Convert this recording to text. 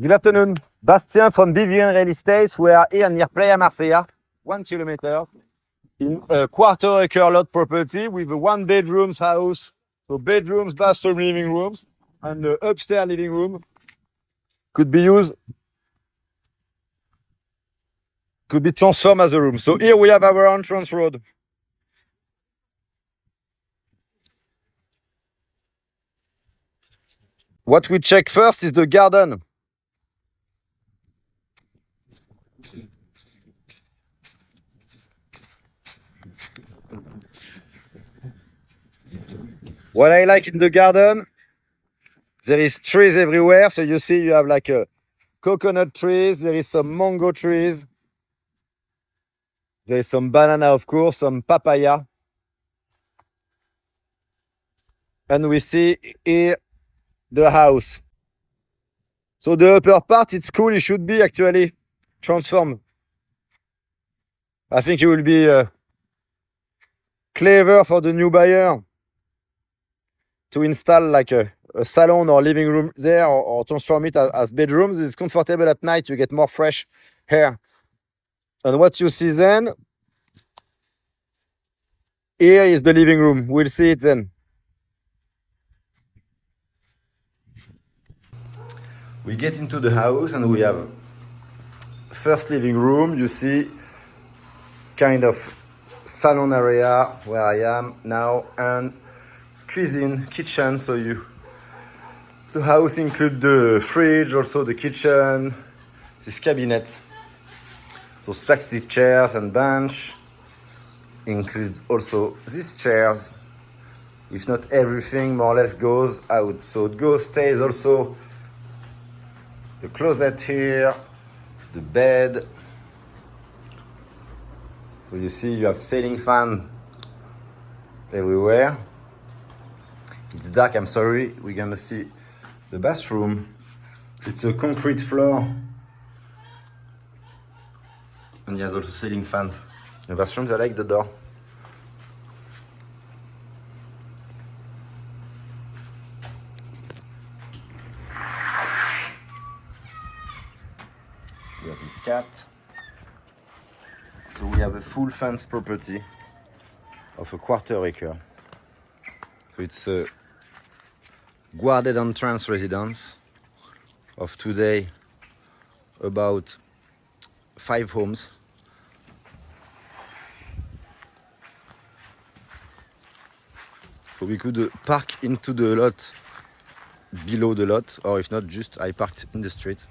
Good afternoon. Bastien from Vivian Real Estate. We are here near Playa Marsella, 1 kilometer, in a quarter-acre lot property with a one-bedroom house. So bedrooms, bathroom, living rooms, and the upstairs living room could be transformed as a room. So here we have our entrance road. What we check first is the garden. What I like in the garden, there is trees everywhere. So you see you have like a coconut trees, there is some mango trees, there is some banana, of course, some papaya. And we see here the house. So the upper part, it's cool. It should be actually transformed. I think it will be clever for the new buyer to install like a salon or living room there, or transform it as bedrooms. It's comfortable at night. You get more fresh air. And what you see then, here is the living room. We'll see it then. We get into the house and we have first living room. You see kind of salon area where I am now, and cuisine, kitchen. So the house includes the fridge, also the kitchen, this cabinet, those plastic chairs and bench. Includes also these chairs. If not everything more or less goes out. So it stays also the closet here, the bed. So you see you have ceiling fan everywhere. It's dark, I'm sorry. We're gonna see the bathroom. It's a concrete floor. And there's also ceiling fans. The bathrooms, I like the door. We have this cat. So we have a full fence property of a quarter acre. So it's a guarded entrance residence of today about 5 homes. So we could park into the lot, below the lot, or if not, just I parked in the street.